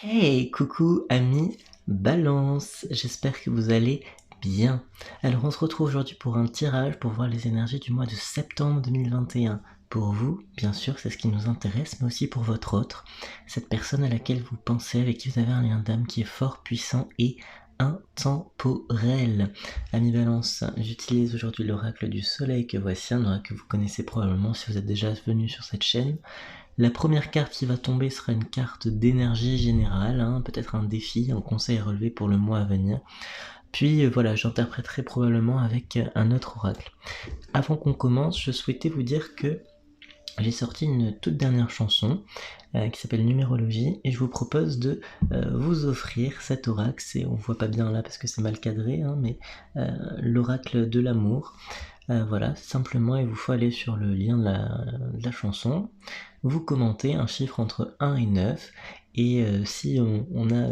Hey, coucou amis Balance, j'espère que vous allez bien. Alors on se retrouve aujourd'hui pour un tirage pour voir les énergies du mois de septembre 2021. Pour vous, bien sûr, c'est ce qui nous intéresse, mais aussi pour votre autre, cette personne à laquelle vous pensez, avec qui vous avez un lien d'âme qui est fort, puissant et intemporel. Ami Balance, j'utilise aujourd'hui l'oracle du soleil que voici, un oracle que vous connaissez probablement si vous êtes déjà venu sur cette chaîne. La première carte qui va tomber sera une carte d'énergie générale, peut-être un défi, un conseil à relever pour le mois à venir. Puis voilà, j'interpréterai probablement avec un autre oracle. Avant qu'on commence, je souhaitais vous dire que j'ai sorti une toute dernière chanson qui s'appelle Numérologie et je vous propose de vous offrir cet oracle. On voit pas bien là parce que c'est mal cadré, mais l'oracle de l'amour. Voilà, simplement il vous faut aller sur le lien de la chanson, vous commentez un chiffre entre 1 et 9, et si on a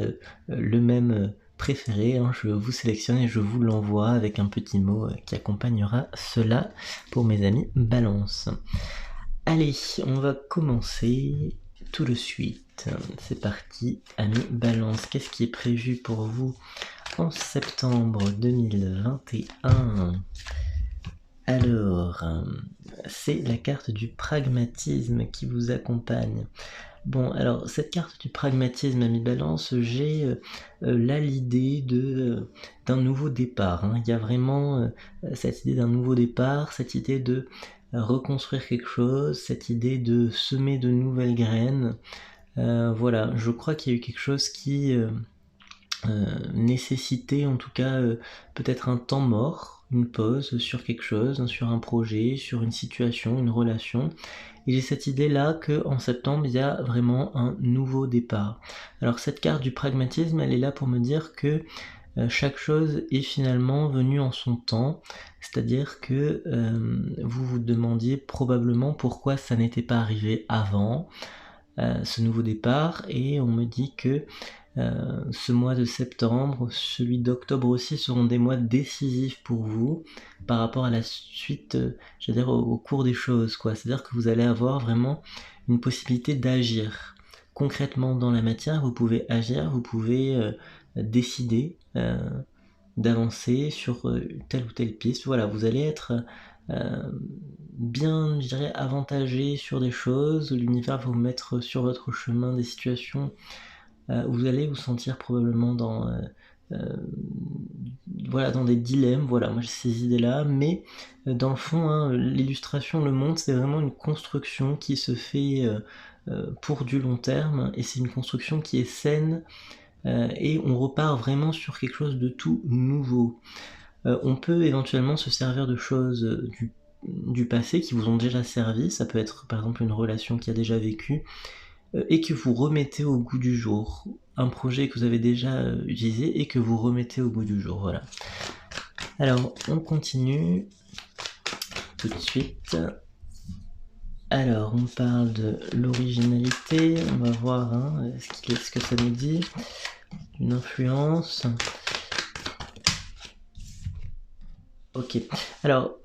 le même préféré, je vous sélectionne et je vous l'envoie avec un petit mot qui accompagnera cela pour mes amis Balance. Allez, on va commencer tout de suite. C'est parti, amis Balance. Qu'est-ce qui est prévu pour vous en septembre 2021 ? Alors, c'est la carte du pragmatisme qui vous accompagne. Bon, alors cette carte du pragmatisme, ami Balance, j'ai là l'idée d'un nouveau départ. Il y a vraiment cette idée d'un nouveau départ, cette idée de reconstruire quelque chose, cette idée de semer de nouvelles graines. Voilà, je crois qu'il y a eu quelque chose qui nécessitait en tout cas peut-être un temps mort, une pause sur quelque chose, sur un projet, sur une situation, une relation. Et j'ai cette idée-là qu'en septembre, il y a vraiment un nouveau départ. Alors cette carte du pragmatisme, elle est là pour me dire que chaque chose est finalement venue en son temps, c'est-à-dire que vous vous demandiez probablement pourquoi ça n'était pas arrivé avant, ce nouveau départ, et on me dit que ce mois de septembre, celui d'octobre aussi, seront des mois décisifs pour vous par rapport à la suite, j'allais dire au cours des choses, quoi. C'est-à-dire que vous allez avoir vraiment une possibilité d'agir. Concrètement dans la matière, vous pouvez agir, vous pouvez décider d'avancer sur telle ou telle piste. Voilà, vous allez être bien, je dirais, avantagé sur des choses. L'univers va vous mettre sur votre chemin des situations vous allez vous sentir probablement dans des dilemmes. Voilà, moi j'ai ces idées-là, mais dans le fond, l'illustration le montre, c'est vraiment une construction qui se fait pour du long terme, et c'est une construction qui est saine, et on repart vraiment sur quelque chose de tout nouveau. On peut éventuellement se servir de choses du passé qui vous ont déjà servi, ça peut être par exemple une relation qui a déjà vécu, et que vous remettez au goût du jour. Un projet que vous avez déjà utilisé et que vous remettez au goût du jour, voilà. Alors, on continue tout de suite. Alors, on parle de l'originalité, on va voir ce que ça nous dit. Une influence. Ok, alors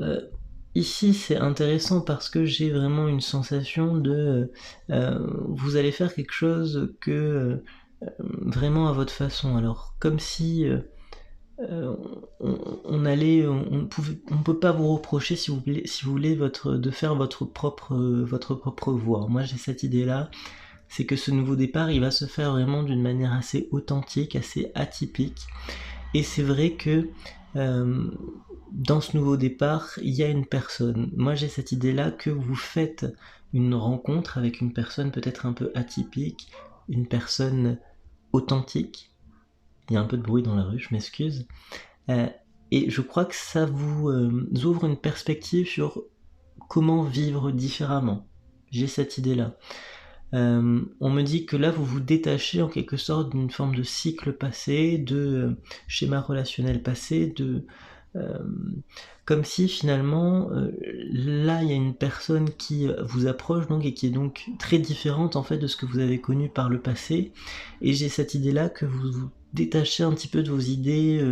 ici c'est intéressant parce que j'ai vraiment une sensation de vous allez faire quelque chose que vraiment à votre façon. Alors comme si on peut pas vous reprocher si vous voulez de faire votre propre voie. Moi j'ai cette idée là, c'est que ce nouveau départ il va se faire vraiment d'une manière assez authentique, assez atypique. Et c'est vrai que dans ce nouveau départ, il y a une personne. Moi, j'ai cette idée-là que vous faites une rencontre avec une personne peut-être un peu atypique, une personne authentique. Il y a un peu de bruit dans la rue, je m'excuse. Et je crois que ça vous ouvre une perspective sur comment vivre différemment. J'ai cette idée-là. On me dit que là vous vous détachez en quelque sorte d'une forme de cycle passé, de schéma relationnel passé, comme si finalement là il y a une personne qui vous approche donc et qui est donc très différente en fait de ce que vous avez connu par le passé, et j'ai cette idée là que vous vous détachez un petit peu de vos idées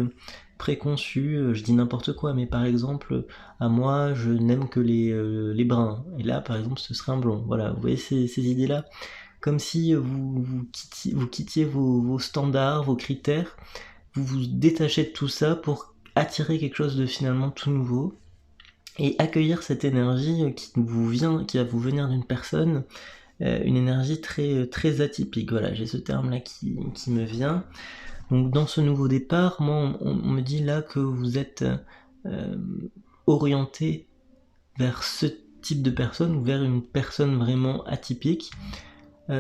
préconçues, je dis n'importe quoi, mais par exemple à moi je n'aime que les bruns, et là par exemple ce serait un blond, voilà, vous voyez ces idées là, comme si vous quittiez vos standards, vos critères, vous vous détachez de tout ça pour attirer quelque chose de finalement tout nouveau et accueillir cette énergie qui va vous venir d'une personne, une énergie très atypique. Voilà, j'ai ce terme-là qui me vient. Donc dans ce nouveau départ, moi on me dit là que vous êtes orienté vers ce type de personne ou vers une personne vraiment atypique.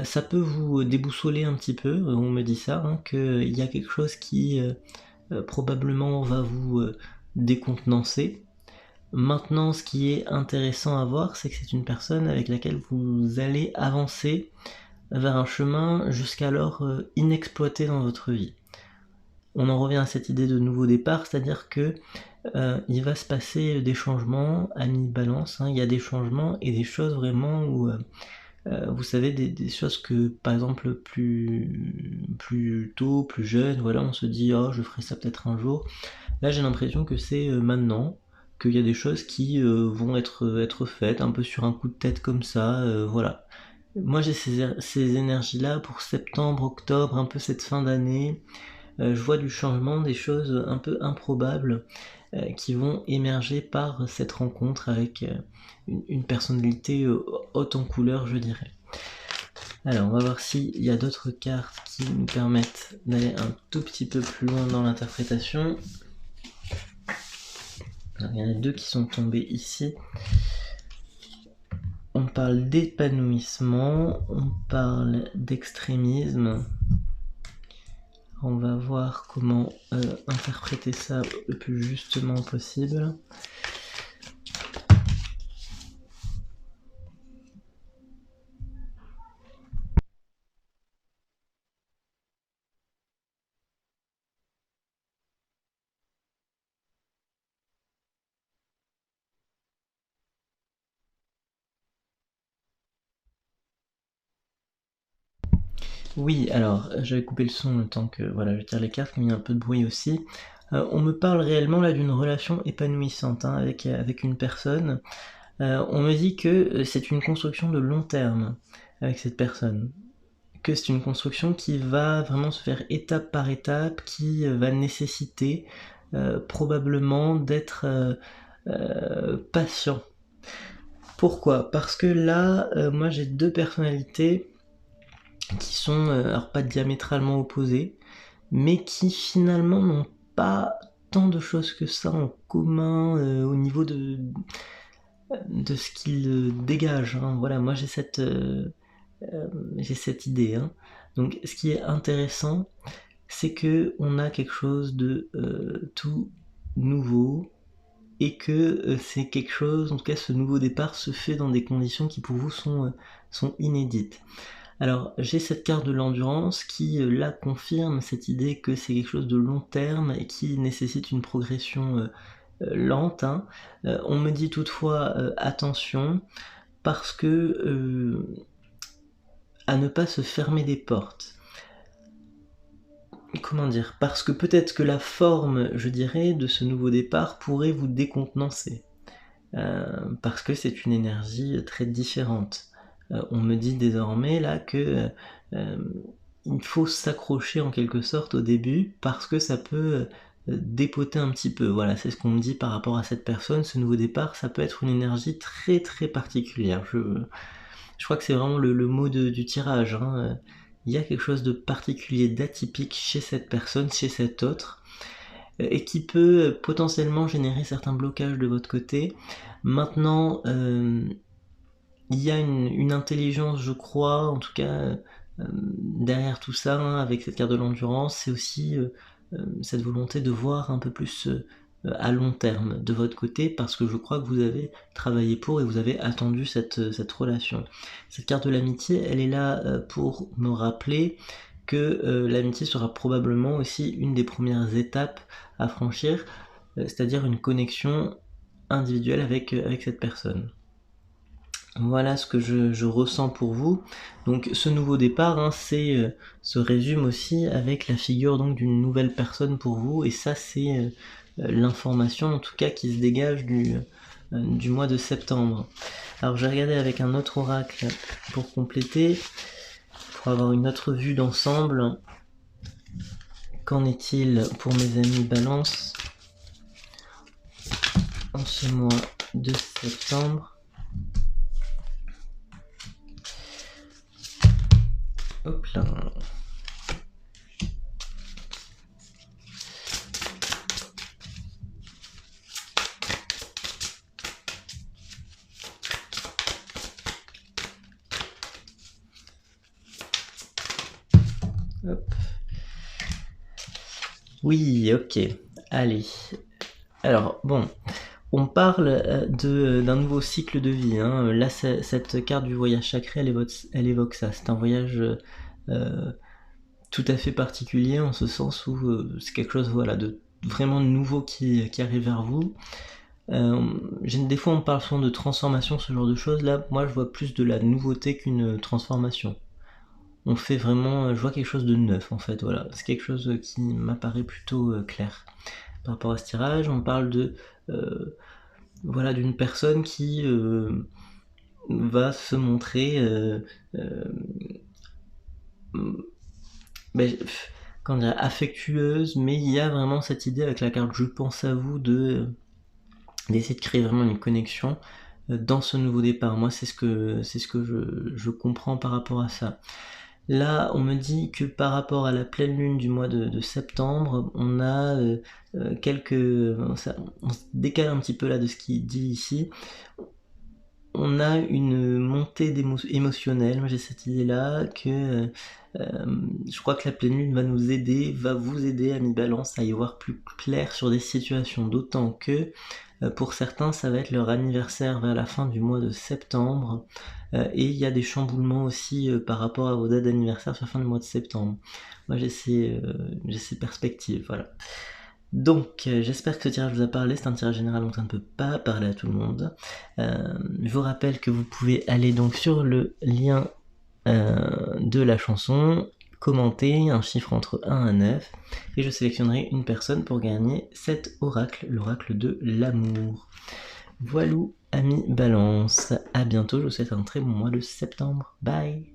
Ça peut vous déboussoler un petit peu, on me dit ça, hein, qu'il y a quelque chose qui probablement va vous décontenancer. Maintenant, ce qui est intéressant à voir, c'est que c'est une personne avec laquelle vous allez avancer vers un chemin jusqu'alors inexploité dans votre vie. On en revient à cette idée de nouveau départ, c'est-à-dire que il va se passer des changements à mi-balance, hein. Il y a des changements et des choses vraiment où vous savez, des choses que par exemple plus tôt, plus jeune, voilà, on se dit oh je ferai ça peut-être un jour. Là j'ai l'impression que c'est maintenant, qu'il y a des choses qui vont être faites un peu sur un coup de tête comme ça, voilà. Moi j'ai ces énergies-là pour septembre, octobre, un peu cette fin d'année. Je vois du changement, des choses un peu improbables qui vont émerger par cette rencontre avec une personnalité haute en couleur, je dirais. Alors, on va voir s'il y a d'autres cartes qui nous permettent d'aller un tout petit peu plus loin dans l'interprétation. Il y en a deux qui sont tombés ici. On parle d'épanouissement, on parle d'extrémisme. On va voir comment interpréter ça le plus justement possible. Oui, alors, je vais couper le son le temps que voilà, je tire les cartes, comme il y a un peu de bruit aussi. On me parle réellement là d'une relation épanouissante hein, avec une personne. On me dit que c'est une construction de long terme avec cette personne. Que c'est une construction qui va vraiment se faire étape par étape, qui va nécessiter probablement d'être patient. Pourquoi? Parce que là, moi j'ai deux personnalités qui sont alors pas diamétralement opposées, mais qui finalement n'ont pas tant de choses que ça en commun au niveau de ce qu'ils dégagent. Hein. Voilà, moi j'ai cette idée. Hein. Donc ce qui est intéressant, c'est que on a quelque chose de tout nouveau et que c'est quelque chose, en tout cas ce nouveau départ se fait dans des conditions qui pour vous sont inédites. Alors j'ai cette carte de l'endurance qui là confirme cette idée que c'est quelque chose de long terme et qui nécessite une progression lente. Hein. On me dit toutefois attention parce que à ne pas se fermer des portes. Comment dire? Parce que peut-être que la forme, je dirais, de ce nouveau départ pourrait vous décontenancer. Parce que c'est une énergie très différente. On me dit désormais là que il faut s'accrocher en quelque sorte au début parce que ça peut dépoter un petit peu. Voilà, c'est ce qu'on me dit par rapport à cette personne. Ce nouveau départ, ça peut être une énergie très très particulière. Je crois que c'est vraiment le mot du tirage. Hein. Il y a quelque chose de particulier, d'atypique chez cette personne, chez cet autre, et qui peut potentiellement générer certains blocages de votre côté. Maintenant, il y a une intelligence, je crois, en tout cas, derrière tout ça, hein, avec cette carte de l'endurance, c'est aussi cette volonté de voir un peu plus à long terme de votre côté, parce que je crois que vous avez travaillé pour et vous avez attendu cette relation. Cette carte de l'amitié, elle est là pour me rappeler que l'amitié sera probablement aussi une des premières étapes à franchir, c'est-à-dire une connexion individuelle avec cette personne. Voilà ce que je ressens pour vous. Donc ce nouveau départ, hein, se résume aussi avec la figure donc d'une nouvelle personne pour vous, et ça c'est l'information en tout cas qui se dégage du mois de septembre. Alors j'ai regardé avec un autre oracle pour compléter. pour avoir une autre vue d'ensemble, qu'en est-il pour mes amis Balance en ce mois de septembre? Hop là. Hop. Oui, ok. Allez. Alors, bon, on parle d'un nouveau cycle de vie. Hein. Là, cette carte du voyage sacré, elle évoque ça. C'est un voyage tout à fait particulier en ce sens où c'est quelque chose voilà, de vraiment nouveau qui arrive vers vous. Des fois, on parle souvent de transformation, ce genre de choses. Là, moi, je vois plus de la nouveauté qu'une transformation. On fait vraiment, je vois quelque chose de neuf en fait, voilà. C'est quelque chose qui m'apparaît plutôt clair. Par rapport à ce tirage, on parle de voilà, d'une personne qui va se montrer comment dire, affectueuse, mais il y a vraiment cette idée avec la carte je pense à vous d'essayer de créer vraiment une connexion dans ce nouveau départ. Moi, c'est ce que je comprends par rapport à ça. Là, on me dit que par rapport à la pleine lune du mois de septembre, on a quelques... on se décale un petit peu là de ce qu'il dit ici. On a une montée émotionnelle. Moi, j'ai cette idée-là que je crois que la pleine lune va vous aider, amis Balance, à y voir plus clair sur des situations. D'autant que pour certains, ça va être leur anniversaire vers la fin du mois de septembre. Et il y a des chamboulements aussi par rapport à vos dates d'anniversaire sur la fin du mois de septembre. Moi j'ai ces perspectives, voilà. Donc j'espère que ce tirage vous a parlé, c'est un tirage général donc ça ne peut pas parler à tout le monde. Je vous rappelle que vous pouvez aller donc sur le lien de la chanson, commenter un chiffre entre 1 à 9, et je sélectionnerai une personne pour gagner cet oracle, l'oracle de l'amour. Voilou, amis Balance, à bientôt, je vous souhaite un très bon mois de septembre, bye.